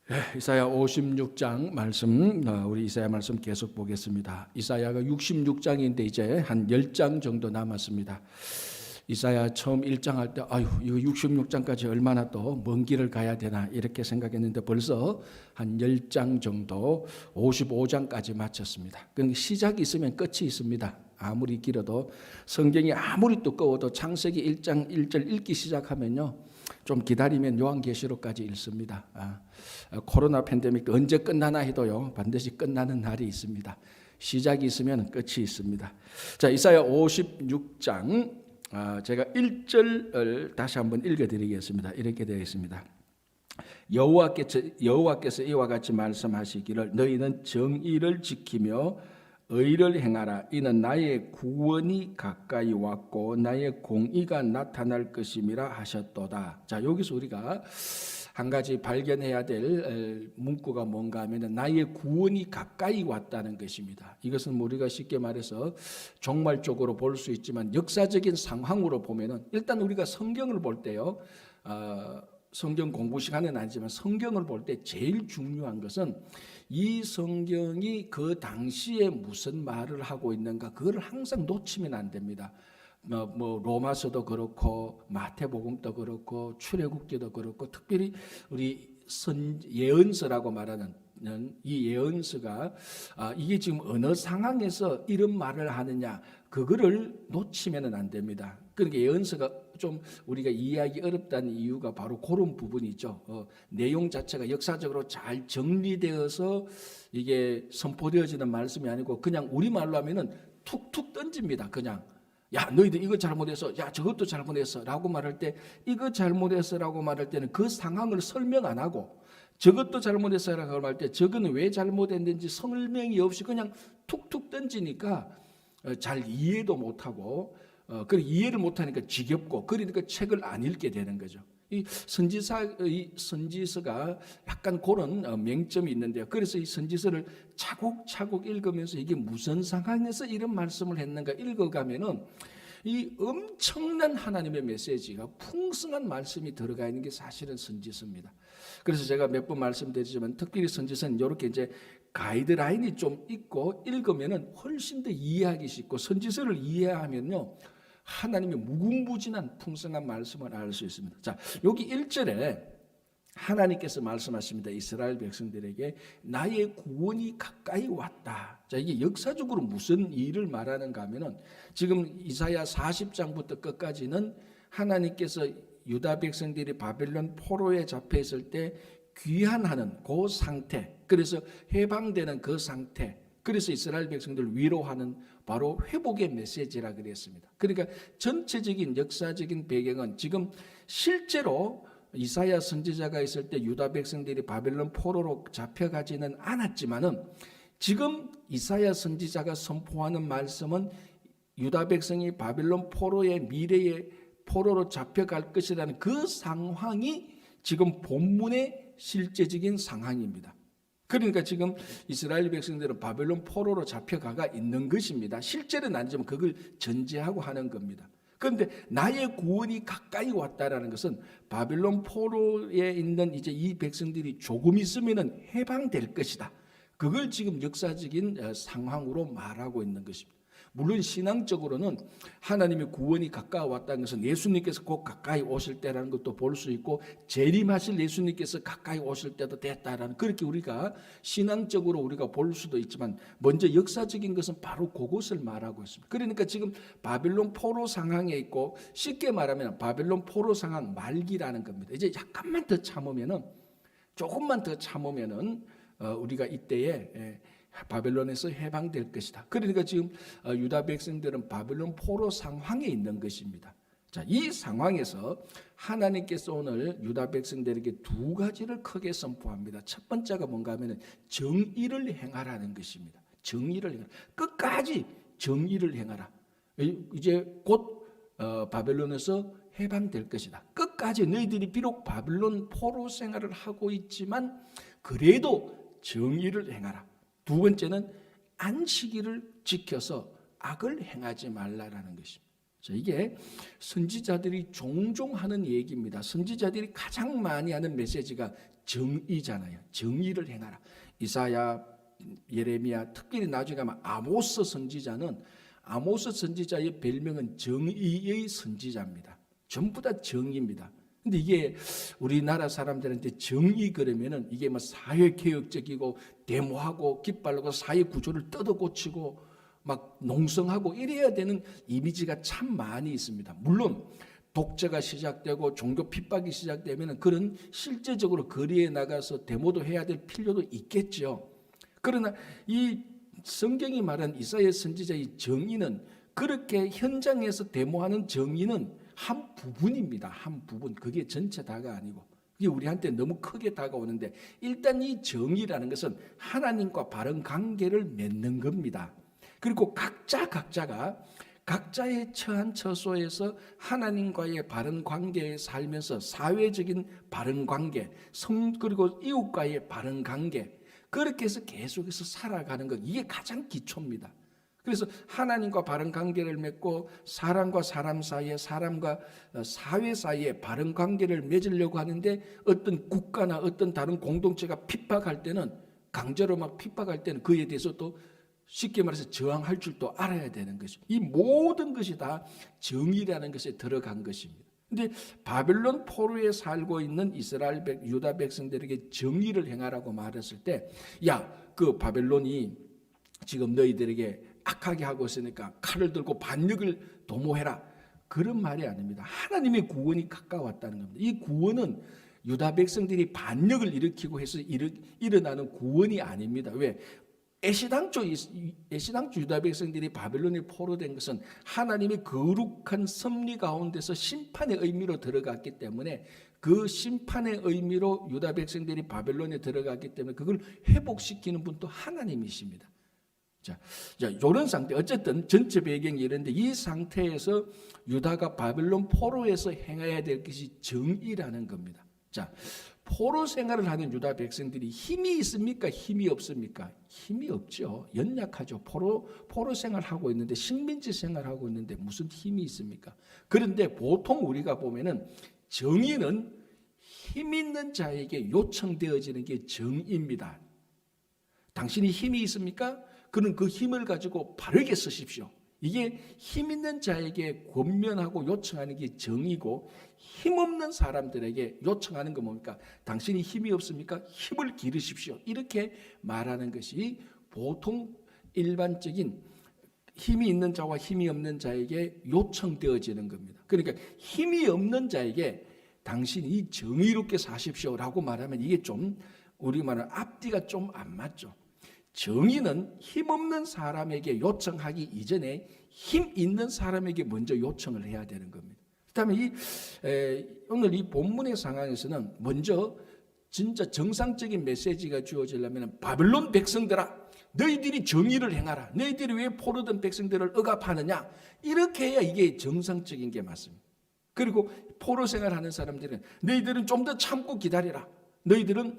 이사야 56장 말씀, 우리 이사야 말씀 계속 보겠습니다. 이사야가 66장인데 이제 한 10장 정도 남았습니다. 이사야 처음 1장 할 때 이거 66장까지 얼마나 또 먼 길을 가야 되나 이렇게 생각했는데 벌써 한 10장 정도 55장까지 마쳤습니다. 그러니까 시작이 있으면 끝이 있습니다. 아무리 길어도 성경이 아무리 두꺼워도 창세기 1장 1절 읽기 시작하면요 좀 기다리면 요한계시록까지 읽습니다. 코로나 팬데믹 언제 끝나나 해도요 반드시 끝나는 날이 있습니다. 시작이 있으면 끝이 있습니다. 자, 이사야 56장 제가 1절을 다시 한번 읽어드리겠습니다. 이렇게 되어 있습니다. 여호와께서 이와 같이 말씀하시기를 너희는 정의를 지키며 의를 행하라. 이는 나의 구원이 가까이 왔고 나의 공의가 나타날 것임이라 하셨도다. 자, 여기서 우리가 한 가지 발견해야 될 문구가 뭔가 하면 나의 구원이 가까이 왔다는 것입니다. 이것은 우리가 쉽게 말해서 종말적으로 볼 수 있지만 역사적인 상황으로 보면은 일단 우리가 성경을 볼 때요, 성경 공부 시간은 아니지만 성경을 볼 때 제일 중요한 것은 이 성경이 그 당시에 무슨 말을 하고 있는가 그걸 항상 놓치면 안 됩니다. 로마서도 그렇고 마태복음도 그렇고 출애굽기도 그렇고 특별히 우리 예언서라고 말하는 이 예언서가 이게 지금 어느 상황에서 이런 말을 하느냐 그거를 놓치면 안 됩니다. 그러니까 예언서가 좀 우리가 이해하기 어렵다는 이유가 바로 그런 부분이죠. 내용 자체가 역사적으로 잘 정리되어서 이게 선포되어지는 말씀이 아니고 그냥 우리말로 하면은 툭툭 던집니다. 그냥 야 너희들 이거 잘못했어, 야 저것도 잘못했어 라고 말할 때 이거 잘못했어 라고 말할 때는 그 상황을 설명 안 하고 저것도 잘못했어 라고 말할 때 저거는 왜 잘못했는지 설명이 없이 그냥 툭툭 던지니까 잘 이해도 못하고 이해를 못하니까 지겹고 그러니까 책을 안 읽게 되는 거죠. 이 선지서가 약간 그런 맹점이 있는데요. 그래서 이 선지서를 차곡차곡 읽으면서 이게 무슨 상황에서 이런 말씀을 했는가 읽어가면은 이 엄청난 하나님의 메시지가 풍성한 말씀이 들어가 있는 게 사실은 선지서입니다. 그래서 제가 몇 번 말씀드리지만 특별히 선지서는 이렇게 이제 가이드라인이 좀 있고 읽으면은 훨씬 더 이해하기 쉽고 선지서를 이해하면요. 하나님의 무궁무진한 풍성한 말씀을 알 수 있습니다. 자, 여기 1절에 하나님께서 말씀하십니다. 이스라엘 백성들에게 나의 구원이 가까이 왔다. 자, 이게 역사적으로 무슨 일을 말하는가 하면은 지금 이사야 40장부터 끝까지는 하나님께서 유다 백성들이 바벨론 포로에 잡혀 있을 때 귀환하는 그 상태, 그래서 해방되는 그 상태, 그래서 이스라엘 백성들을 위로하는 바로 회복의 메시지라 그랬습니다. 그러니까 전체적인 역사적인 배경은 지금 실제로 이사야 선지자가 있을 때 유다 백성들이 바벨론 포로로 잡혀가지는 않았지만은 지금 이사야 선지자가 선포하는 말씀은 유다 백성이 바벨론 포로의 미래의 포로로 잡혀갈 것이라는 그 상황이 지금 본문의 실제적인 상황입니다. 그러니까 지금 이스라엘 백성들은 바벨론 포로로 잡혀가가 있는 것입니다. 실제는 아니지만 그걸 전제하고 하는 겁니다. 그런데 나의 구원이 가까이 왔다라는 것은 바벨론 포로에 있는 이제 이 백성들이 조금 있으면은 해방될 것이다. 그걸 지금 역사적인 상황으로 말하고 있는 것입니다. 물론 신앙적으로는 하나님의 구원이 가까워왔다는 것은 예수님께서 곧 가까이 오실 때라는 것도 볼 수 있고 재림하실 예수님께서 가까이 오실 때도 됐다라는 그렇게 우리가 신앙적으로 우리가 볼 수도 있지만 먼저 역사적인 것은 바로 그것을 말하고 있습니다. 그러니까 지금 바벨론 포로 상황에 있고 쉽게 말하면 바벨론 포로 상황 말기라는 겁니다. 이제 약간만 더 참으면은 조금만 더 참으면은 우리가 이때에 바벨론에서 해방될 것이다. 그러니까 지금 유다 백성들은 바벨론 포로 상황에 있는 것입니다. 자, 이 상황에서 하나님께서 오늘 유다 백성들에게 두 가지를 크게 선포합니다. 첫 번째가 뭔가 하면 정의를 행하라는 것입니다. 정의를 행하라. 끝까지 정의를 행하라. 이제 곧 바벨론에서 해방될 것이다. 끝까지 너희들이 비록 바벨론 포로 생활을 하고 있지만 그래도 정의를 행하라. 두 번째는 안식일을 지켜서 악을 행하지 말라라는 것입니다. 자, 이게 선지자들이 종종 하는 얘기입니다. 선지자들이 가장 많이 하는 메시지가 정의잖아요. 정의를 행하라. 이사야, 예레미야, 특별히 나중에 가면 아모스 선지자는, 아모스 선지자의 별명은 정의의 선지자입니다. 전부 다 정의입니다. 근데 이게 우리나라 사람들한테 정의 그러면은 이게 뭐 사회개혁적이고 데모하고 깃발로 사회 구조를 뜯어고치고 막 농성하고 이래야 되는 이미지가 참 많이 있습니다. 물론 독재가 시작되고 종교 핍박이 시작되면 그런 실제적으로 거리에 나가서 데모도 해야 될 필요도 있겠죠. 그러나 이 성경이 말한 이사야 선지자의 정의는, 그렇게 현장에서 데모하는 정의는 한 부분입니다. 한 부분. 그게 전체 다가 아니고, 이게 우리한테 너무 크게 다가오는데, 일단 이 정의라는 것은 하나님과 바른 관계를 맺는 겁니다. 그리고 각자가 각자의 처한 처소에서 하나님과의 바른 관계에 살면서 사회적인 바른 관계, 그리고 이웃과의 바른 관계, 그렇게 해서 계속해서 살아가는 것, 이게 가장 기초입니다. 그래서 하나님과 바른 관계를 맺고 사람과 사람 사이에, 사람과 사회 사이에 바른 관계를 맺으려고 하는데, 어떤 국가나 어떤 다른 공동체가 핍박할 때는, 강제로 막 핍박할 때는 그에 대해서 또 쉽게 말해서 저항할 줄도 알아야 되는 것이죠. 이 모든 것이 다 정의라는 것에 들어간 것입니다. 근데 바벨론 포로에 살고 있는 이스라엘 유다 백성들에게 정의를 행하라고 말했을 때, 야, 그 바벨론이 지금 너희들에게 악하게 하고 있으니까 칼을 들고 반역을 도모해라, 그런 말이 아닙니다. 하나님의 구원이 가까웠다는 겁니다. 이 구원은 유다 백성들이 반역을 일으키고 해서 일어나는 구원이 아닙니다. 왜? 애시당초 유다 백성들이 바벨론에 포로된 것은 하나님의 거룩한 섭리 가운데서 심판의 의미로 들어갔기 때문에, 그 심판의 의미로 유다 백성들이 바벨론에 들어갔기 때문에 그걸 회복시키는 분도 하나님이십니다. 자, 이런 상태, 어쨌든 전체 배경이 이런데, 이 상태에서 유다가 바벨론 포로에서 행해야 될 것이 정의라는 겁니다. 자, 포로 생활을 하는 유다 백성들이 힘이 있습니까? 힘이 없습니까? 힘이 없죠. 연약하죠. 포로 생활하고 있는데, 식민지 생활하고 있는데 무슨 힘이 있습니까? 그런데 보통 우리가 보면은 정의는 힘 있는 자에게 요청되어지는 게 정의입니다. 당신이 힘이 있습니까? 그는 그 힘을 가지고 바르게 쓰십시오. 이게 힘 있는 자에게 권면하고 요청하는 게 정의고, 힘없는 사람들에게 요청하는 건 뭡니까? 당신이 힘이 없습니까? 힘을 기르십시오. 이렇게 말하는 것이 보통 일반적인 힘이 있는 자와 힘이 없는 자에게 요청되어지는 겁니다. 그러니까 힘이 없는 자에게 당신이 정의롭게 사십시오라고 말하면 이게 좀 우리말은 앞뒤가 좀 안 맞죠. 정의는 힘없는 사람에게 요청하기 이전에 힘 있는 사람에게 먼저 요청을 해야 되는 겁니다. 그다음에 오늘 이 본문의 상황에서는 먼저 진짜 정상적인 메시지가 주어지려면, 바벨론 백성들아, 너희들이 정의를 행하라. 너희들이 왜 포로된 백성들을 억압하느냐? 이렇게 해야 이게 정상적인 게 맞습니다. 그리고 포로 생활하는 사람들은 너희들은 좀 더 참고 기다리라. 너희들은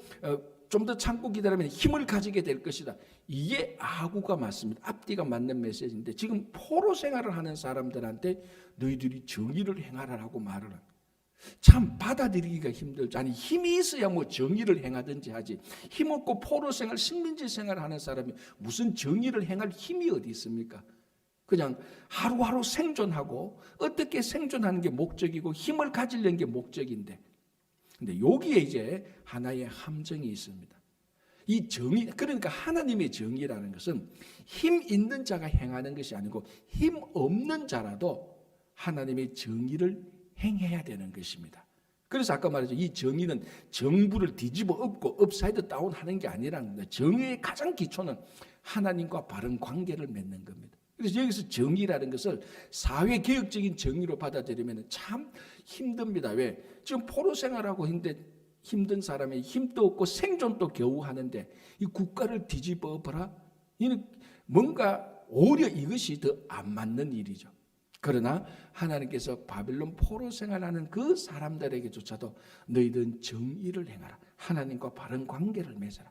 좀 더 참고 기다리면 힘을 가지게 될 것이다. 이게 아구가 맞습니다. 앞뒤가 맞는 메시지인데, 지금 포로 생활을 하는 사람들한테 너희들이 정의를 행하라라고 말을 합니다. 참 받아들이기가 힘들죠. 아니, 힘이 있어야 뭐 정의를 행하든지 하지, 힘없고 포로 생활, 식민지 생활을 하는 사람이 무슨 정의를 행할 힘이 어디 있습니까? 그냥 하루하루 생존하고, 어떻게 생존하는 게 목적이고 힘을 가지려는 게 목적인데, 근데 여기에 이제 하나의 함정이 있습니다. 이 정의, 그러니까 하나님의 정의라는 것은 힘 있는 자가 행하는 것이 아니고, 힘 없는 자라도 하나님의 정의를 행해야 되는 것입니다. 그래서 아까 말했죠. 이 정의는 정부를 뒤집어 엎고 업사이드 다운 하는 게 아니라는 겁니다. 정의의 가장 기초는 하나님과 바른 관계를 맺는 겁니다. 그래서 여기서 정의라는 것을 사회개혁적인 정의로 받아들이면 참 힘듭니다. 왜? 지금 포로 생활하고 힘든 사람이 힘도 없고 생존도 겨우 하는데 이 국가를 뒤집어 엎어라? 이는 뭔가 오히려 이것이 더 안 맞는 일이죠. 그러나 하나님께서 바벨론 포로 생활하는 그 사람들에게조차도 너희들은 정의를 행하라. 하나님과 바른 관계를 맺어라.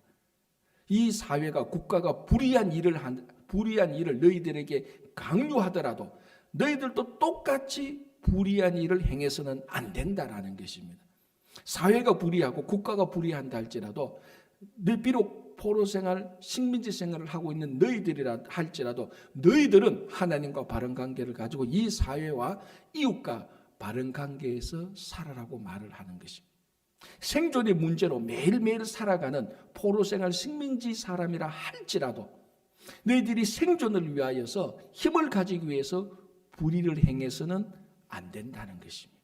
이 사회가, 국가가 불의한 일을 너희들에게 강요하더라도 너희들도 똑같이 불의한 일을 행해서는 안 된다라는 것입니다. 사회가 불의하고 국가가 불의한다 할지라도 비록 포로생활, 식민지 생활을 하고 있는 너희들이라 할지라도 너희들은 하나님과 바른 관계를 가지고 이 사회와 이웃과 바른 관계에서 살아라고 말을 하는 것입니다. 생존의 문제로 매일매일 살아가는 포로생활 식민지 사람이라 할지라도 너희들이 생존을 위하여서 힘을 가지기 위해서 불의를 행해서는 안 된다는 것입니다.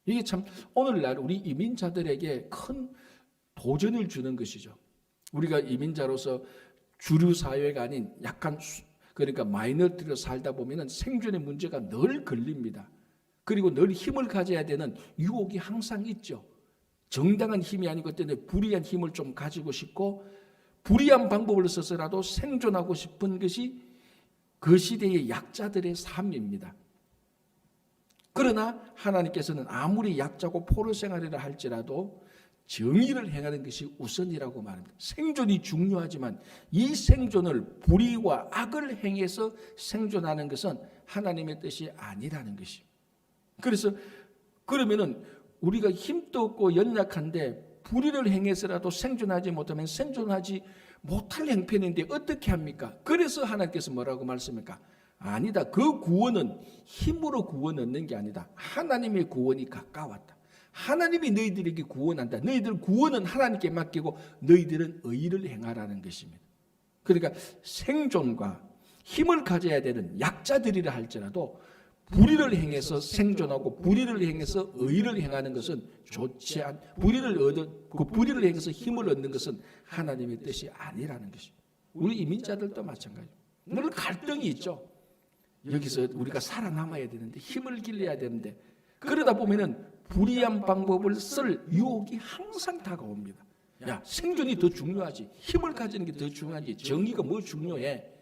이게 참 오늘날 우리 이민자들에게 큰 도전을 주는 것이죠. 우리가 이민자로서 주류 사회가 아닌 약간 그러니까 마이너리티로 살다 보면은 생존의 문제가 늘 걸립니다. 그리고 늘 힘을 가져야 되는 유혹이 항상 있죠. 정당한 힘이 아니기 때문에 불의한 힘을 좀 가지고 싶고 불의한 방법을 써서라도 생존하고 싶은 것이 그 시대의 약자들의 삶입니다. 그러나 하나님께서는 아무리 약자고 포로 생활이라 할지라도 정의를 행하는 것이 우선이라고 말합니다. 생존이 중요하지만 이 생존을 불의와 악을 행해서 생존하는 것은 하나님의 뜻이 아니라는 것입니다. 그래서 그러면은 우리가 힘도 없고 연약한데 불의를 행해서라도 생존하지 못하면 생존하지 못할 형편인데 어떻게 합니까? 그래서 하나님께서 뭐라고 말씀합니까? 아니다. 그 구원은 힘으로 구원 얻는 게 아니다. 하나님의 구원이 가까웠다. 하나님이 너희들에게 구원한다. 너희들 구원은 하나님께 맡기고 너희들은 의를 행하라는 것입니다. 그러니까 생존과 힘을 가져야 되는 약자들이라 할지라도 불의를 행해서 생존하고 불의를 행해서 의를 행하는 것은 좋지 않. 불의를 행해서 힘을 얻는 것은 하나님의 뜻이 아니라는 것입니다. 우리 이민자들도 마찬가지입니다. 늘 갈등이 있죠. 여기서 우리가 살아남아야 되는데 힘을 길러야 되는데 그러다 보면은 불의한 방법을 쓸 유혹이 항상 다가옵니다. 야, 생존이 더 중요하지. 힘을 가지는 게 더 중요하지. 정의가 뭐 중요해.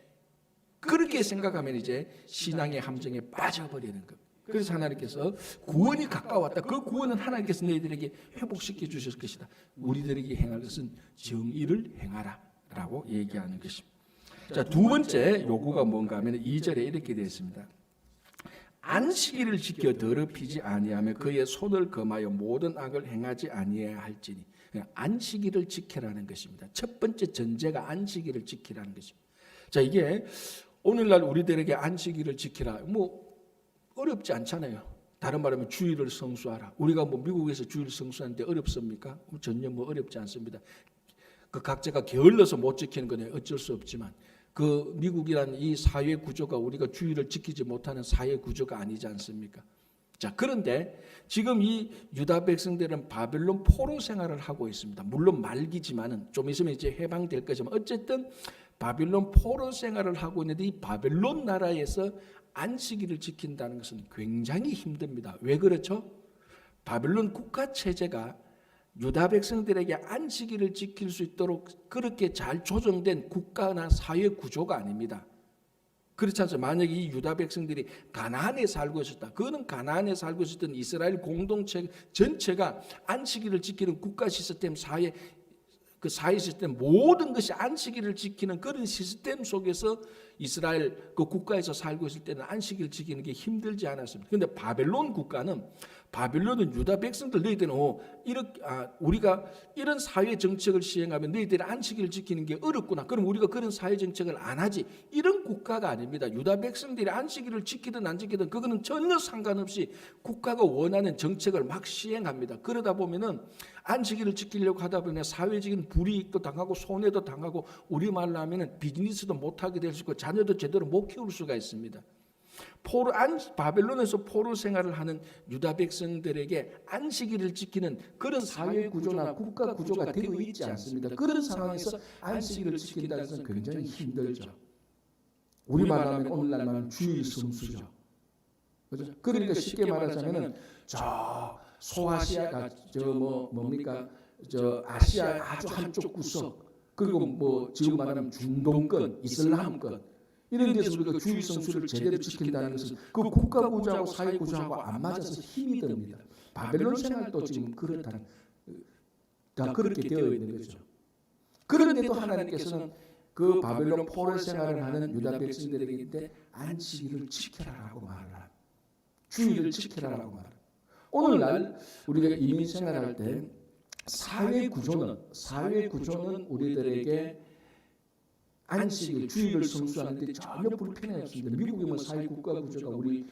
그렇게 생각하면 이제 신앙의 함정에 빠져버리는 겁니다. 그래서 하나님께서 구원이 가까웠다. 그 구원은 하나님께서 너희들에게 회복시켜 주실 것이다. 우리들에게 행할 것은 정의를 행하라 라고 얘기하는 것입니다. 자, 두 번째 요구가 뭔가 하면 2절에 이렇게 되어 있습니다. 안식일을 지켜 더럽히지 아니하며 그의 손을 검하여 모든 악을 행하지 아니해야 할지니. 안식일을 지키라는 것입니다. 첫 번째 전제가 안식일을 지키라는 것입니다. 자, 이게 오늘날 우리들에게 안식일을 지키라 뭐 어렵지 않잖아요. 다른 말하면 주일을 성수하라. 우리가 뭐 미국에서 주일 성수하는데 어렵습니까? 전혀 뭐 어렵지 않습니다. 그 각자가 게을러서 못 지키는 건 어쩔 수 없지만 그 미국이라는 이 사회 구조가 우리가 주일을 지키지 못하는 사회 구조가 아니지 않습니까? 자, 그런데 지금 이 유다 백성들은 바벨론 포로 생활을 하고 있습니다. 물론 말기지만은 좀 있으면 이제 해방될 거지만 어쨌든 바벨론 포로 생활을 하고 있는데 이 바벨론 나라에서 안식일을 지킨다는 것은 굉장히 힘듭니다. 왜 그렇죠? 바벨론 국가 체제가 유다 백성들에게 안식일을 지킬 수 있도록 그렇게 잘 조정된 국가나 사회 구조가 아닙니다. 그렇지 않습니까? 만약에 이 유다 백성들이 가나안에 살고 있었다. 그거는 가나안에 살고 있었던 이스라엘 공동체 전체가 안식일을 지키는 국가 시스템 사회 그 사회 시스템 모든 것이 안식일을 지키는 그런 시스템 속에서 이스라엘 그 국가에서 살고 있을 때는 안식일을 지키는 게 힘들지 않았습니다. 그런데 바벨론은 유다 백성들 너희들은 이렇게 우리가 이런 사회 정책을 시행하면 너희들이 안식일을 지키는 게 어렵구나. 그럼 우리가 그런 사회 정책을 안 하지. 이런 국가가 아닙니다. 유다 백성들이 안식일을 지키든 안 지키든 그거는 전혀 상관없이 국가가 원하는 정책을 막 시행합니다. 그러다 보면은 안식일을 지키려고 하다 보면 사회적인 불이익도 당하고 손해도 당하고 우리말로 하면은 비즈니스도 못하게 될 수 있고 자녀도 제대로 못 키울 수가 있습니다. 바벨론에서 포로 생활을 하는 유다 백성들에게 안식일을 지키는 그런 사회 구조나 국가 구조가 되어 있지 않습니다. 그런 상황에서 안식일을 지킨다는 것은 굉장히 힘들죠. 우리말로 하면 오늘날 말하면 주일 성수죠. 그렇죠? 그러니까 쉽게 말하자면은 저 소아시아가 아시아 아주 한쪽 구석 그리고 뭐 지금 말하면 중동권, 이슬람권 이런 데서 우리가 주일 성수를 제대로 지킨다는 것은 그 국가 구조하고 사회 구조하고 안 맞아서 힘이 듭니다. 바벨론 생활도 지금 다 그렇게 되어 있는 거죠. 그런데도 하나님께서는 그 바벨론 포로 생활을 하는 유다 백성들에게 안식일을 지켜라라고 말을 합니다. 주일을 지켜라라고 말을 합니다. 오늘날 우리가 이민 생활할 때 사회 구조는 우리들에게 안식일, 주일을 성수하는데 전혀 불편이 없습니다. 미국의 사회 국가 구조가 우리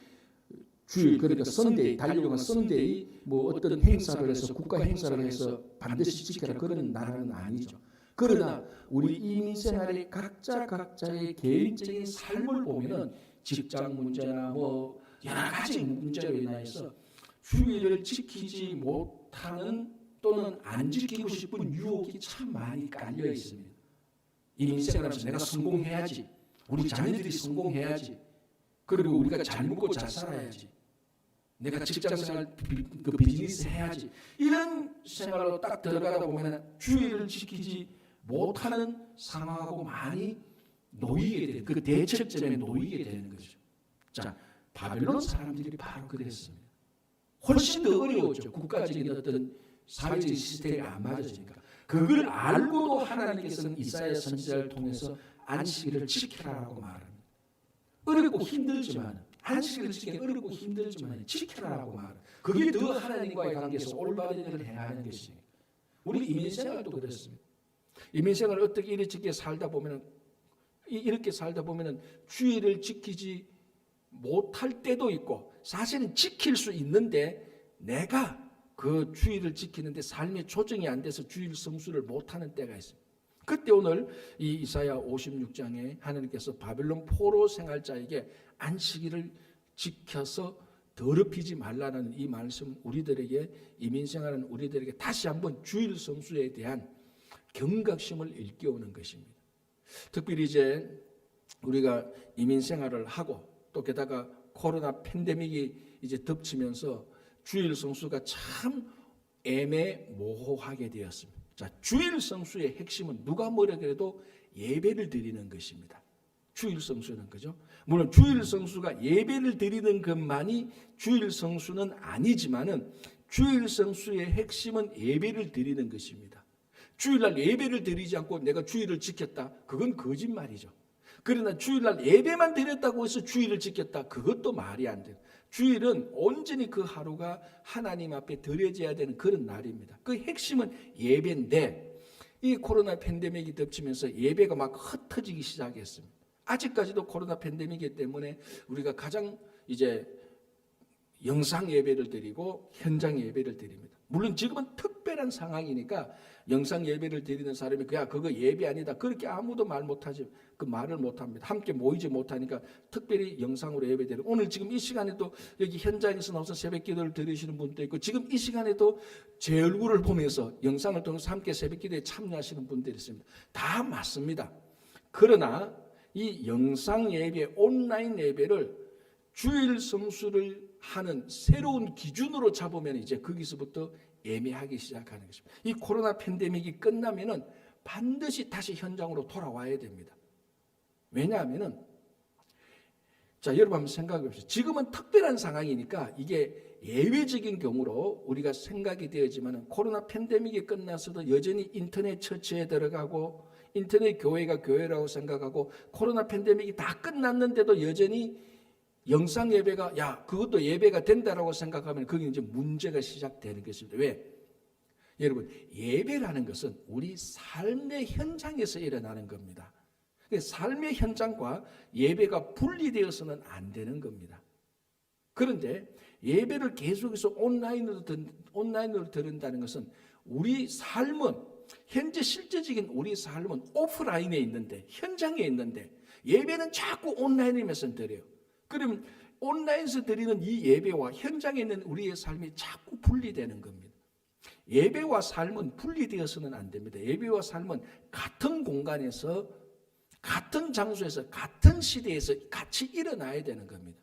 주일, 그러니까 썬데이, 달력은 썬데이, 어떤 행사를 해서 국가 행사를 해서 반드시 지켜라 그런 나라는 아니죠. 그러나 우리 이민 생활의 각자의 개인적인 삶을 보면은 직장 문제나 여러 가지 문제로 인해서 주일을 지키지 못하는 또는 안 지키고 싶은 유혹이 참 많이 깔려 있습니다. 이민 생활하면서 내가 성공해야지, 우리 자녀들이 성공해야지, 그리고 우리가 잘 먹고 잘 살아야지, 내가 직장생활 그 비즈니스 해야지, 이런 생활로 딱 들어가다 보면 주의를 지키지 못하는 상황하고 많이 놓이게 되는, 그 대척점에 놓이게 되는 거죠. 자, 바벨론 사람들이 바로 그랬습니다. 훨씬 더 어려웠죠. 국가적인 어떤 사회적인 시스템이 안 맞아지니까. 그걸 알고도 하나님께서는 이사야 선지자를 통해서 안식일을 지켜라라고 말합니다. 어렵고 힘들지만, 안식일을 지키기 어렵고 힘들지만 지켜라라고 말합니다. 그게 더 하나님과의 관계에서 올바른 일을 해야 하는 것입니다. 우리 이민생활도 그렇습니다. 이민생활을 어떻게 이렇게 살다 보면, 주의를 지키지 못할 때도 있고, 사실은 지킬 수 있는데 내가 그 주의를 지키는데 삶의 조정이 안 돼서 주일 성수를 못하는 때가 있습니다. 그때 오늘 이 이사야 56장에 하나님께서 바벨론 포로 생활자에게 안식일을 지켜서 더럽히지 말라는 이 말씀, 우리들에게, 이민생활하는 우리들에게 다시 한번 주일 성수에 대한 경각심을 일깨우는 것입니다. 특별히 이제 우리가 이민생활을 하고 또 게다가 코로나 팬데믹이 이제 덮치면서 주일 성수가 참 애매모호하게 되었습니다. 자, 주일 성수의 핵심은 누가 뭐라 그래도 예배를 드리는 것입니다. 주일 성수는 그죠? 물론 주일 성수가 예배를 드리는 것만이 주일 성수는 아니지만은 주일 성수의 핵심은 예배를 드리는 것입니다. 주일날 예배를 드리지 않고 내가 주일을 지켰다, 그건 거짓말이죠. 그러나 주일날 예배만 드렸다고 해서 주일을 지켰다, 그것도 말이 안 돼요. 주일은 온전히 그 하루가 하나님 앞에 드려져야 되는 그런 날입니다. 그 핵심은 예배인데 이 코로나 팬데믹이 덮치면서 예배가 막 흩어지기 시작했습니다. 아직까지도 코로나 팬데믹이기 때문에 우리가 가장 이제 영상 예배를 드리고 현장 예배를 드립니다. 물론 지금은 특별한 상황이니까 영상 예배를 드리는 사람이 그거 예배 아니다, 그렇게 아무도 말 못하지, 그 말을 못합니다. 함께 모이지 못하니까 특별히 영상으로 예배 드리고, 오늘 지금 이 시간에도 여기 현장에서 나와서 새벽 기도를 드리시는 분도 있고, 지금 이 시간에도 제 얼굴을 보면서 영상을 통해서 함께 새벽 기도에 참여하시는 분들이 있습니다. 다 맞습니다. 그러나 이 영상 예배, 온라인 예배를 주일 성수를 하는 새로운 기준으로 잡으면 이제 거기서부터 애매하기 시작하는 것입니다. 이 코로나 팬데믹이 끝나면은 반드시 다시 현장으로 돌아와야 됩니다. 왜냐하면은, 자, 여러분 한번 생각해 보세요. 지금은 특별한 상황이니까 이게 예외적인 경우로 우리가 생각이 되었지만, 코로나 팬데믹이 끝나서도 여전히 인터넷 처치에 들어가고 인터넷 교회가 교회라고 생각하고, 코로나 팬데믹이 다 끝났는데도 여전히 영상 예배가 그것도 예배가 된다라고 생각하면 거기 이제 문제가 시작되는 것입니다. 왜? 여러분, 예배라는 것은 우리 삶의 현장에서 일어나는 겁니다. 삶의 현장과 예배가 분리되어서는 안 되는 겁니다. 그런데 예배를 계속해서 온라인으로 드린다는 것은 우리 삶은, 현재 실제적인 우리 삶은 오프라인에 있는데, 현장에 있는데, 예배는 자꾸 온라인에서 드려요. 그러면 온라인에서 드리는 이 예배와 현장에 있는 우리의 삶이 자꾸 분리되는 겁니다. 예배와 삶은 분리되어서는 안 됩니다. 예배와 삶은 같은 공간에서, 같은 장소에서, 같은 시대에서 같이 일어나야 되는 겁니다.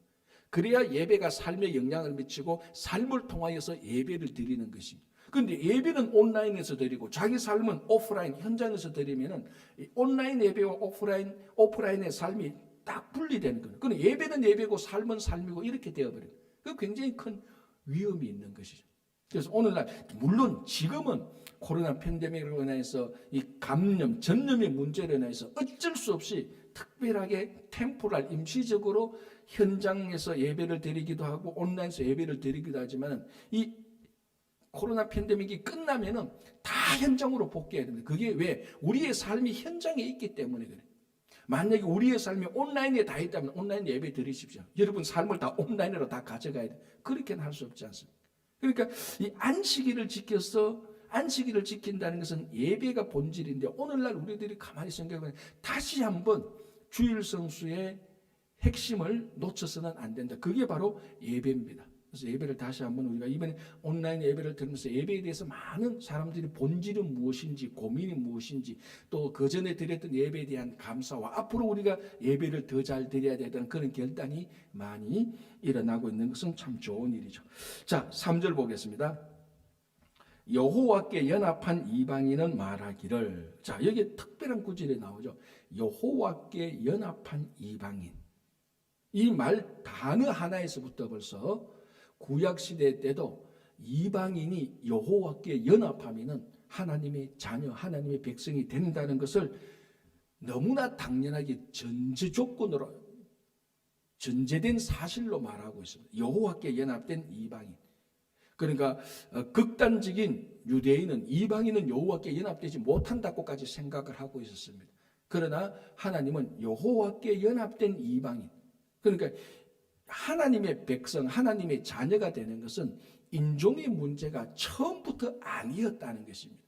그래야 예배가 삶에 영향을 미치고 삶을 통하여서 예배를 드리는 것입니다. 그런데 예배는 온라인에서 드리고 자기 삶은 오프라인, 현장에서 드리면은 온라인 예배와 오프라인의 삶이 딱 분리되는 거예요. 그럼 예배는 예배고 삶은 삶이고 이렇게 되어버려요. 그 굉장히 큰 위험이 있는 것이죠. 그래서 오늘날, 물론 지금은 코로나 팬데믹으로 인해서 이 감염, 전염의 문제로 인해서 어쩔 수 없이 특별하게 템포랄 임시적으로 현장에서 예배를 드리기도 하고 온라인에서 예배를 드리기도 하지만 이 코로나 팬데믹이 끝나면은 다 현장으로 복귀해야 됩니다. 그게 왜? 우리의 삶이 현장에 있기 때문에 그래요. 만약에 우리의 삶이 온라인에 다 있다면 온라인 예배 드리십시오. 여러분 삶을 다 온라인으로 다 가져가야 돼요. 그렇게는 할 수 없지 않습니까? 그러니까 이 안식일을 지켜서 안식일을 지킨다는 것은 예배가 본질인데 오늘날 우리들이 가만히 생각해보면 다시 한번 주일 성수의 핵심을 놓쳐서는 안 된다. 그게 바로 예배입니다. 그래서 예배를 다시 한번 우리가 이번에 온라인 예배를 들으면서 예배에 대해서 많은 사람들이 본질은 무엇인지 고민이 무엇인지 또 그전에 드렸던 예배에 대한 감사와 앞으로 우리가 예배를 더 잘 드려야 되는 그런 결단이 많이 일어나고 있는 것은 참 좋은 일이죠. 자, 3절 보겠습니다. 여호와께 연합한 이방인은 말하기를. 자, 여기 특별한 구절이 나오죠. 여호와께 연합한 이방인. 이 말 단어 하나에서부터 벌써 구약시대 때도 이방인이 여호와께 연합하면은 하나님의 자녀, 하나님의 백성이 된다는 것을 너무나 당연하게 전제 조건으로 전제된 사실로 말하고 있습니다. 여호와께 연합된 이방인. 그러니까 극단적인 유대인은 이방인은 여호와께 연합되지 못한다고까지 생각을 하고 있었습니다. 그러나 하나님은 여호와께 연합된 이방인. 그러니까 하나님의 백성, 하나님의 자녀가 되는 것은 인종의 문제가 처음부터 아니었다는 것입니다.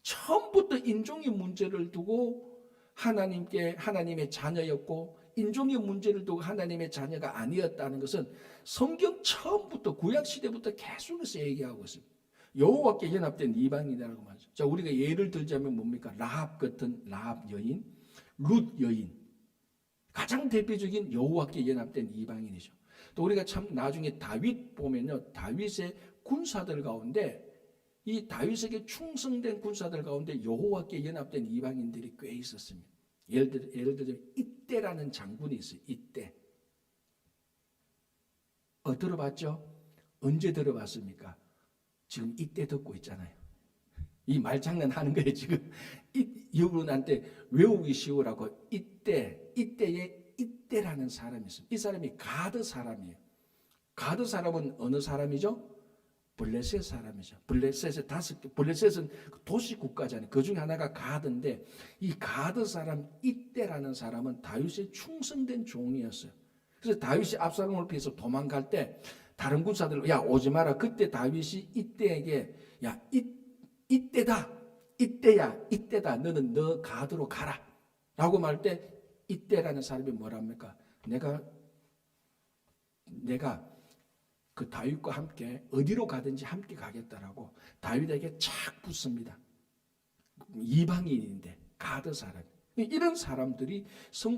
처음부터 인종의 문제를 두고 하나님의 자녀였고 인종의 문제를 두고 하나님의 자녀가 아니었다는 것은 성경 처음부터 구약시대부터 계속해서 얘기하고 있습니다. 여호와께 연합된 이방인이라고 말하죠. 자, 우리가 예를 들자면 뭡니까? 라합 같은 라합 여인, 룻 여인. 가장 대표적인 여호와께 연합된 이방인이죠. 또 우리가 참 나중에 다윗 보면요. 다윗의 군사들 가운데 이 다윗에게 충성된 군사들 가운데 여호와께 연합된 이방인들이 꽤 있었습니다. 예를 들어 이때라는 장군이 있어요. 이때. 들어봤죠? 언제 들어봤습니까? 지금 이때 듣고 있잖아요. 이 말장난 하는 거예요, 지금. 여러분한테 외우기 쉬우라고 이때에 이때라는 사람이 있어요. 이 사람이 가드 사람이에요. 가드 사람은 어느 사람이죠? 블레셋 사람이죠. 블레셋은 도시 국가잖아요. 그 중에 하나가 가드인데 이 가드 사람 이때라는 사람은 다윗의 충성된 종이었어요. 그래서 다윗이 압살롬을 피해서 도망갈 때 다른 군사들 야 오지 마라. 그때 다윗이 이때에게 야 이때다. 너는 너 가드로 가라. 라고 말 때 이때라는 사람이 뭐랍니까? 내가 그 다윗과 함께 어디로 가든지 함께 가겠다라고 다윗에게 착 붙습니다. 이방인인데 가드 사람. 이런 사람들이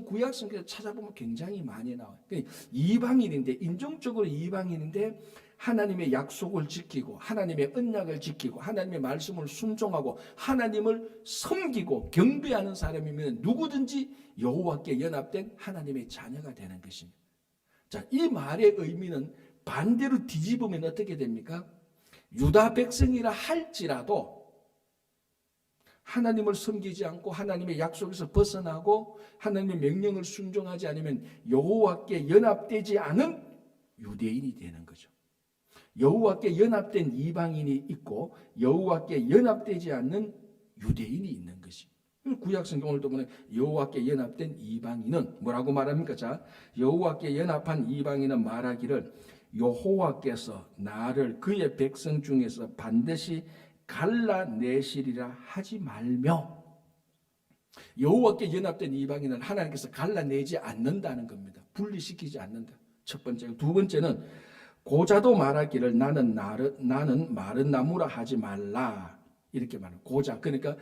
구약 성경에서 찾아보면 굉장히 많이 나와요. 이방인인데 인종적으로 이방인인데 하나님의 약속을 지키고 하나님의 언약을 지키고 하나님의 말씀을 순종하고 하나님을 섬기고 경배하는 사람이면 누구든지 여호와께 연합된 하나님의 자녀가 되는 것입니다. 자, 이 말의 의미는 반대로 뒤집으면 어떻게 됩니까? 유다 백성이라 할지라도 하나님을 섬기지 않고 하나님의 약속에서 벗어나고 하나님의 명령을 순종하지 않으면 여호와께 연합되지 않은 유대인이 되는 거죠. 여호와께 연합된 이방인이 있고 여호와께 연합되지 않는 유대인이 있는 것이. 구약 성경 오늘도 보면 여호와께 연합된 이방인은 뭐라고 말합니까? 자, 여호와께 연합한 이방인은 말하기를 여호와께서 나를 그의 백성 중에서 반드시 갈라내시리라 하지 말며. 여호와께 연합된 이방인은 하나님께서 갈라내지 않는다는 겁니다. 분리시키지 않는다. 첫 번째고, 두 번째는 고자도 말하기를 나는 마른 나무라 하지 말라. 이렇게 말해요. 고자, 그러니까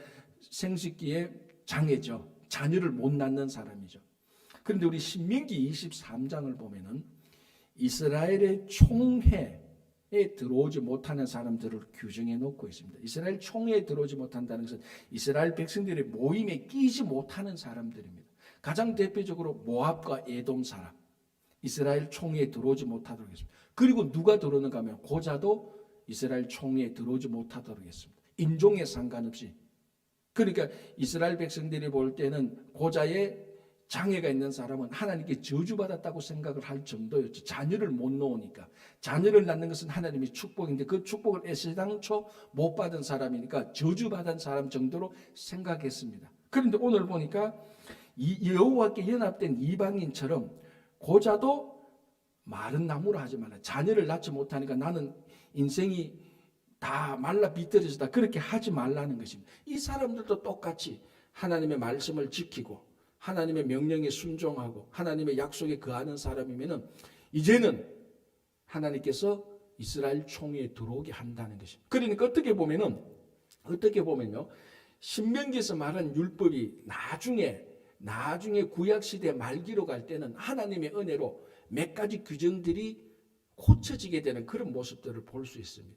생식기의 장애죠. 자녀를 못 낳는 사람이죠. 그런데 우리 신명기 23장을 보면은 이스라엘의 총회에 들어오지 못하는 사람들을 규정해 놓고 있습니다. 이스라엘 총회에 들어오지 못한다는 것은 이스라엘 백성들의 모임에 끼지 못하는 사람들입니다. 가장 대표적으로 모압과 에돔 사람, 이스라엘 총회에 들어오지 못하도록 했습니다. 그리고 누가 들어오는가 하면 고자도 이스라엘 총회에 들어오지 못하도록 했습니다. 인종에 상관없이. 그러니까 이스라엘 백성들이 볼 때는 고자에 장애가 있는 사람은 하나님께 저주받았다고 생각을 할 정도였죠. 자녀를 못 놓으니까. 자녀를 낳는 것은 하나님의 축복인데 그 축복을 애시당초 못 받은 사람이니까 저주받은 사람 정도로 생각했습니다. 그런데 오늘 보니까 이 여호와께 연합된 이방인처럼 고자도 마른 나무라 하지 말라. 자녀를 낳지 못하니까 나는 인생이 다 말라 비틀어지다 그렇게 하지 말라는 것입니다. 이 사람들도 똑같이 하나님의 말씀을 지키고 하나님의 명령에 순종하고 하나님의 약속에 거하는 사람이면은 이제는 하나님께서 이스라엘 총회에 들어오게 한다는 것입니다. 그러니까 어떻게 보면요. 신명기에서 말한 율법이 나중에 구약 시대 말기로 갈 때는 하나님의 은혜로 몇 가지 규정들이 고쳐지게 되는 그런 모습들을 볼 수 있습니다.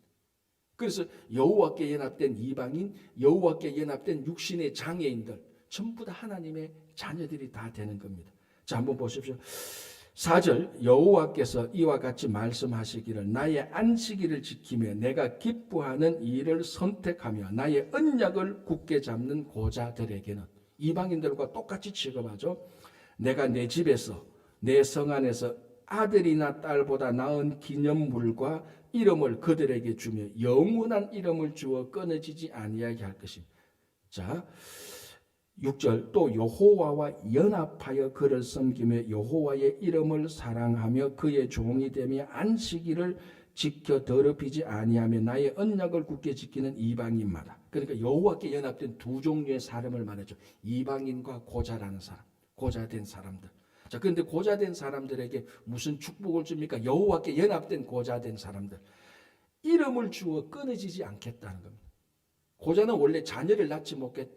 그래서 여호와께 연합된 이방인, 여호와께 연합된 육신의 장애인들 전부 다 하나님의 자녀들이 다 되는 겁니다. 자, 한번 보십시오. 4절 여호와께서 이와 같이 말씀하시기를 나의 안식일을 지키며 내가 기뻐하는 일을 선택하며 나의 언약을 굳게 잡는 고자들에게는 이방인들과 똑같이 취급하죠. 내가 내 집에서 내 성 안에서 아들이나 딸보다 나은 기념물과 이름을 그들에게 주며 영원한 이름을 주어 끊어지지 아니하게 할 것입니다. 자, 6절 또 여호와와 연합하여 그를 섬기며 여호와의 이름을 사랑하며 그의 종이 되며 안식일을 지켜 더럽히지 아니하며 나의 언약을 굳게 지키는 이방인마다. 그러니까 여호와께 연합된 두 종류의 사람을 말하죠. 이방인과 고자라는 사람, 고자된 사람들. 자, 그런데 고자된 사람들에게 무슨 축복을 줍니까? 여호와께 연합된 고자된 사람들. 이름을 주어 끊어지지 않겠다는 겁니다. 고자는 원래 자녀를 낳지 못하기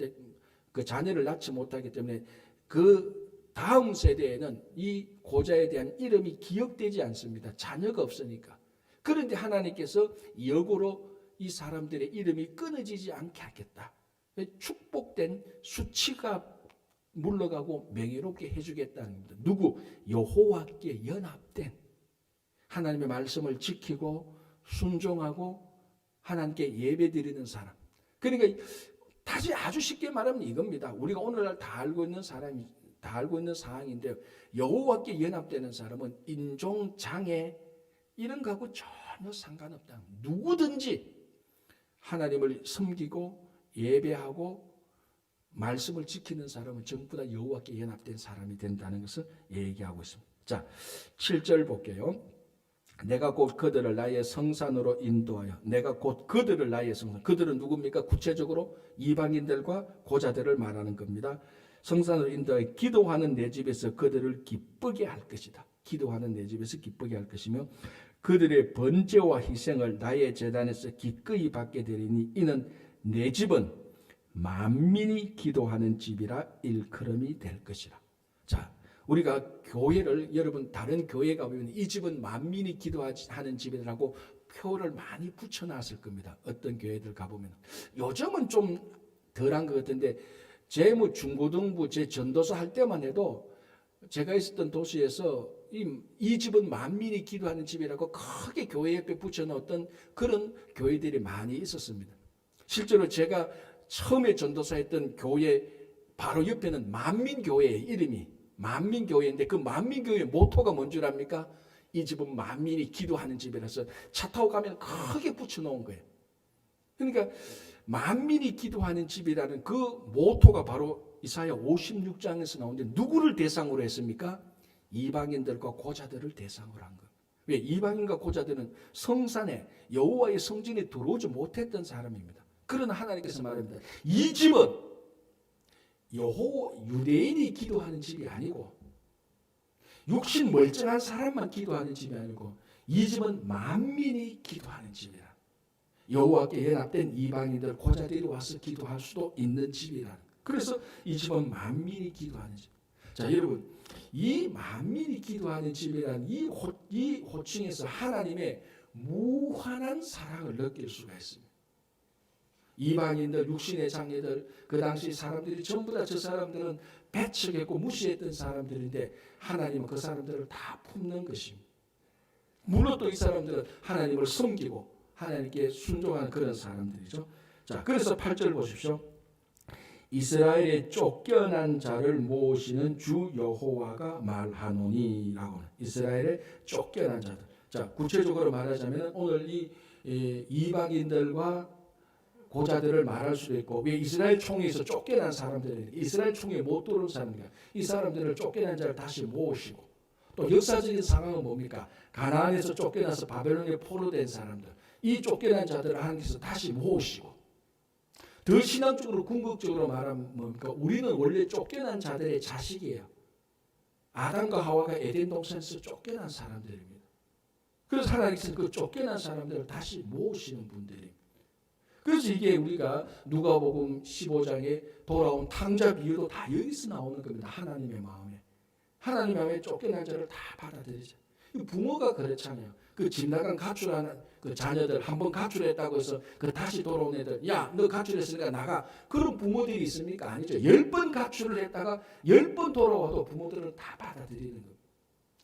때문에 그 다음 세대에는 이 고자에 대한 이름이 기억되지 않습니다. 자녀가 없으니까. 그런데 하나님께서 역으로 이 사람들의 이름이 끊어지지 않게 하겠다. 축복된 수치가 물러가고 명예롭게 해주겠다는 겁니다. 누구? 여호와께 연합된 하나님의 말씀을 지키고 순종하고 하나님께 예배드리는 사람. 그러니까 다시 아주 쉽게 말하면 이겁니다. 우리가 오늘날 다 알고 있는 상황인데 여호와께 연합되는 사람은 인종 장애 이런 거하고 전혀 상관없다. 누구든지 하나님을 섬기고 예배하고 말씀을 지키는 사람은 전부 다 여호와께 연합된 사람이 된다는 것을 얘기하고 있습니다. 자, 7절 볼게요. 내가 곧 그들을 나의 성산으로 인도하여 내가 곧 그들을 나의 성산. 그들은 누굽니까? 구체적으로 이방인들과 고자들을 말하는 겁니다. 성산으로 인도하여 기도하는 내 집에서 그들을 기쁘게 할 것이다. 기도하는 내 집에서 기쁘게 할 것이며 그들의 번제와 희생을 나의 제단에서 기꺼이 받게 되리니 이는 내 집은 만민이 기도하는 집이라 일컬음이 될 것이라. 자, 우리가 교회를 여러분 다른 교회 가보면 이 집은 만민이 기도하는 집이라고 표를 많이 붙여놨을 겁니다. 어떤 교회들 가보면 요즘은 좀 덜한 것 같은데 제 중고등부 제 전도사 할 때만 해도 제가 있었던 도시에서 이 집은 만민이 기도하는 집이라고 크게 교회 옆에 붙여놓았던 그런 교회들이 많이 있었습니다. 실제로 제가 처음에 전도사했던 교회 바로 옆에는 만민교회의 이름이 만민교회인데 그 만민교회의 모토가 뭔 줄 압니까? 이 집은 만민이 기도하는 집이라서 차 타고 가면 크게 붙여놓은 거예요. 그러니까 만민이 기도하는 집이라는 그 모토가 바로 이사야 56장에서 나오는데 누구를 대상으로 했습니까? 이방인들과 고자들을 대상으로 한 거예요. 왜? 이방인과 고자들은 성산에 여호와의 성전에 들어오지 못했던 사람입니다. 그러나 하나님께서 말합니다. 이 집은 유대인이 기도하는 집이 아니고 육신 멀쩡한 사람만 기도하는 집이 아니고 이 집은 만민이 기도하는 집이라. 여호와께 연합된 이방인들 고자들이 와서 기도할 수도 있는 집이라. 그래서 이 집은 만민이 기도하는 집. 자, 여러분, 이 만민이 기도하는 집이라는 이 호칭에서 하나님의 무한한 사랑을 느낄 수가 있습니다. 이방인들, 육신의 장애들, 그 당시 사람들이 전부 다 저 사람들은 배척했고 무시했던 사람들인데 하나님은 그 사람들을 다 품는 것입니다. 물론 또 이 사람들은 하나님을 섬기고 하나님께 순종하는 그런 사람들이죠. 자, 그래서 8절 보십시오. 이스라엘의 쫓겨난 자를 모으시는 주 여호와가 말하노니라고. 이스라엘의 쫓겨난 자들. 자, 구체적으로 말하자면 오늘 이 이방인들과 고자들을 말할 수도 있고, 왜 이스라엘 총회에서 쫓겨난 사람들이 이스라엘 총회에 못 들어온 사람들이야. 이 사람들을 쫓겨난 자를 다시 모으시고, 또 역사적인 상황은 뭡니까? 가나안에서 쫓겨나서 바벨론에 포로된 사람들, 이 쫓겨난 자들을 하나님께서 다시 모으시고, 더 신앙적으로 궁극적으로 말하면 뭡니까? 우리는 원래 쫓겨난 자들의 자식이에요. 아담과 하와가 에덴 동산에서 쫓겨난 사람들입니다. 그래서 하나님께서 그 쫓겨난 사람들을 다시 모으시는 분들입니다. 그래서 이게 우리가 누가복음 15장에 돌아온 탕자 비유도 다 여기서 나오는 겁니다. 하나님의 마음에. 하나님의 마음에 쫓겨난 자를 다 받아들이죠. 부모가 그렇잖아요. 그 집 나간 가출하는 그 자녀들 한번 가출했다고 해서 그 다시 돌아온 애들, 야, 너 가출했으니까 나가. 그런 부모들이 있습니까? 아니죠. 10번 가출을 했다가 10번 돌아와도 부모들은 다 받아들이는 겁니다.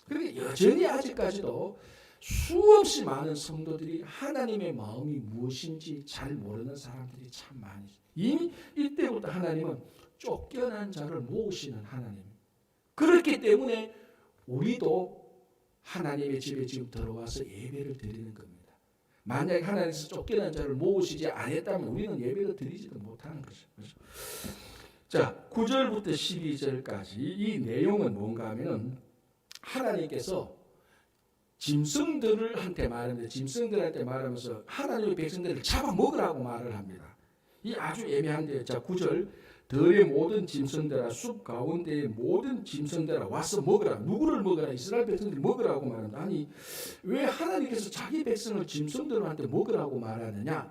그러니까 여전히 아직까지도 수없이 많은 성도들이 하나님의 마음이 무엇인지 잘 모르는 사람들이 참 많이. 이미 이때부터 하나님은 쫓겨난 자를 모으시는 하나님입니다. 그렇기 때문에 우리도 하나님의 집에 지금 들어와서 예배를 드리는 겁니다. 만약에 하나님께서 쫓겨난 자를 모으시지 않았다면 우리는 예배를 드리지도 못하는 것이죠. 자, 9절부터 12절까지 이 내용은 뭔가 하면은 하나님께서 짐승들한테 말하는데, 짐승들한테 말하면서 하나님의 백성들을 잡아먹으라고 말을 합니다. 이 아주 애매한데요. 자, 9절. 들의 모든 짐승들아, 숲 가운데의 모든 짐승들아 와서 먹으라. 누구를 먹으라? 이스라엘 백성들이 먹으라고 말합니다. 아니, 왜 하나님께서 자기 백성을 짐승들한테 먹으라고 말하느냐?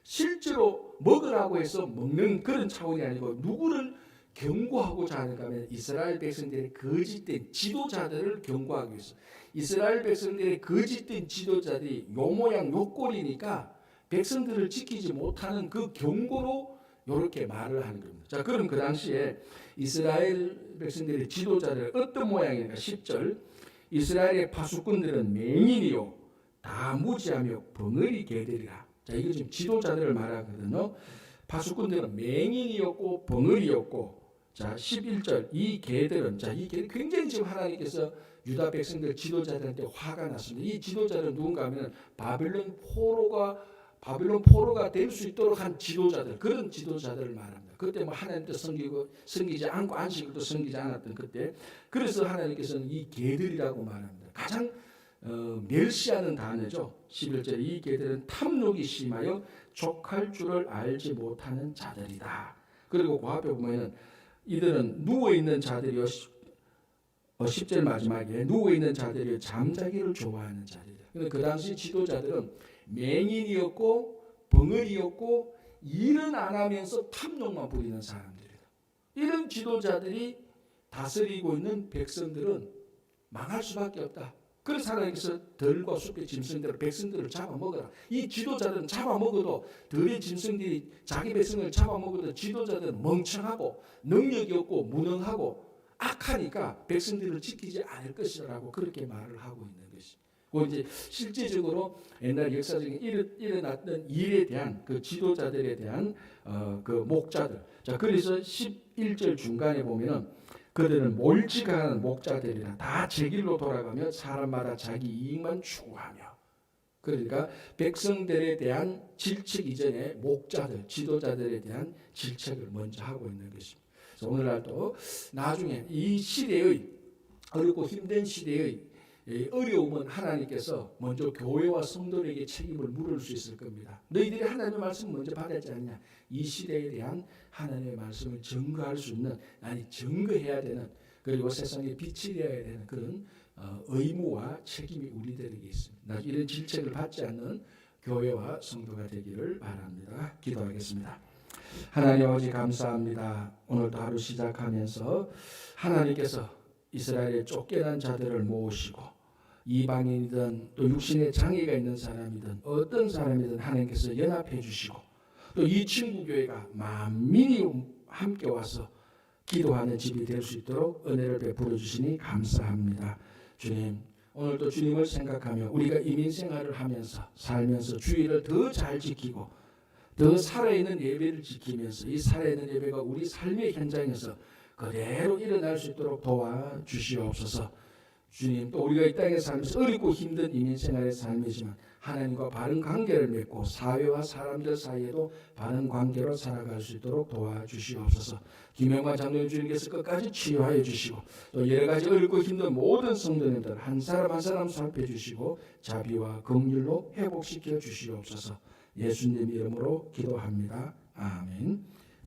실제로 먹으라고 해서 먹는 그런 차원이 아니고 누구를 경고하고자 하는가 하면 이스라엘 백성들의 거짓된 지도자들을 경고하기 위해서. 이스라엘 백성들의 거짓된 지도자들이 요 모양 요 꼴이니까 백성들을 지키지 못하는 그 경고로 이렇게 말을 하는 겁니다. 자, 그럼 그 당시에 이스라엘 백성들의 지도자들 어떤 모양인가? 10절. 이스라엘의 파수꾼들은 맹인이요 다 무지하며 벙어리 개들이라. 자, 이거 지금 지도자들을 말하거든요. 파수꾼들은 맹인이었고 벙어리였고. 자, 11절. 이 개들은, 자, 이 개들 굉장히 지금 하나님께서 유다 백성들 지도자들한테 화가 났습니다. 이 지도자들은 누군가 하면 바벨론 포로가 될 수 있도록 한 지도자들, 그런 지도자들을 말합니다. 그때 뭐 하나님도 섬기지 않고 안식일도 섬기지 않았던 그때. 그래서 하나님께서는 이 개들이라고 말합니다. 가장 멸시하는 단어죠. 11절. 이 개들은 탐욕이 심하여 족할 줄을 알지 못하는 자들이다. 그리고 그 앞에 보면 이들은 누워있는 자들이요, 10절 마지막에 누워있는 자들이요 잠자기를 좋아하는 자들이다. 그 당시 지도자들은 맹인이었고 벙어리였고 일은 안 하면서 탐욕만 부리는 사람들이다. 이런 지도자들이 다스리고 있는 백성들은 망할 수밖에 없다. 그래서 하나님께서 들과 숲의 짐승들을, 백성들을 잡아먹어라. 이 지도자들은 잡아먹어도, 들의 짐승들이 자기 백성을 잡아먹어도 지도자들은 멍청하고 능력이 없고 무능하고 악하니까 백성들을 지키지 않을 것이라고 그렇게 말을 하고 있는 것입니다. 그 이제 실제적으로 옛날 역사적인 일어났던 일에 대한 그 지도자들에 대한 그 목자들. 자, 그래서 11절 중간에 보면은 그들은 몰지각하는 목자들이라, 다 제 길로 돌아가며 사람마다 자기 이익만 추구하며. 그러니까 백성들에 대한 질책 이전에 목자들, 지도자들에 대한 질책을 먼저 하고 있는 것입니다. 그래서 오늘날도 나중에 이 시대의 어렵고 힘든 시대의 어려움은 하나님께서 먼저 교회와 성도에게 책임을 물을 수 있을 겁니다. 너희들이 하나님의 말씀을 먼저 받았지 않냐? 이 시대에 대한 하나님의 말씀을 증거할 수 있는, 아니 증거해야 되는, 그리고 세상에 빛이 되어야 되는 그런 의무와 책임이 우리들에게 있습니다. 이런 질책을 받지 않는 교회와 성도가 되기를 바랍니다. 기도하겠습니다. 하나님 아버지 감사합니다. 오늘도 하루 시작하면서 하나님께서 이스라엘의 쫓겨난 자들을 모으시고 이방인이든 또 육신에 장애가 있는 사람이든 어떤 사람이든 하나님께서 연합해 주시고, 또 이 친구교회가 만민이 함께 와서 기도하는 집이 될 수 있도록 은혜를 베풀어 주시니 감사합니다. 주님, 오늘도 주님을 생각하며 우리가 이민생활을 하면서 살면서 주의를 더 잘 지키고 더 살아있는 예배를 지키면서 이 살아있는 예배가 우리 삶의 현장에서 그대로 일어날 수 있도록 도와주시옵소서. 주님, 또 우리가 이 땅에 살면서 어렵고 힘든 이민생활의 삶이지만 하나님과 바른 관계를 맺고 사회와 사람들 사이에도 바른 관계로 살아갈 수 있도록 도와주시옵소서. 김영관 장로님 주님께서 끝까지 치유하여 주시고 또 여러 가지 어렵고 힘든 모든 성도님들 한 사람 한 사람 살펴주시고 자비와 긍휼로 회복시켜 주시옵소서. 예수님 이름으로 기도합니다. 아멘.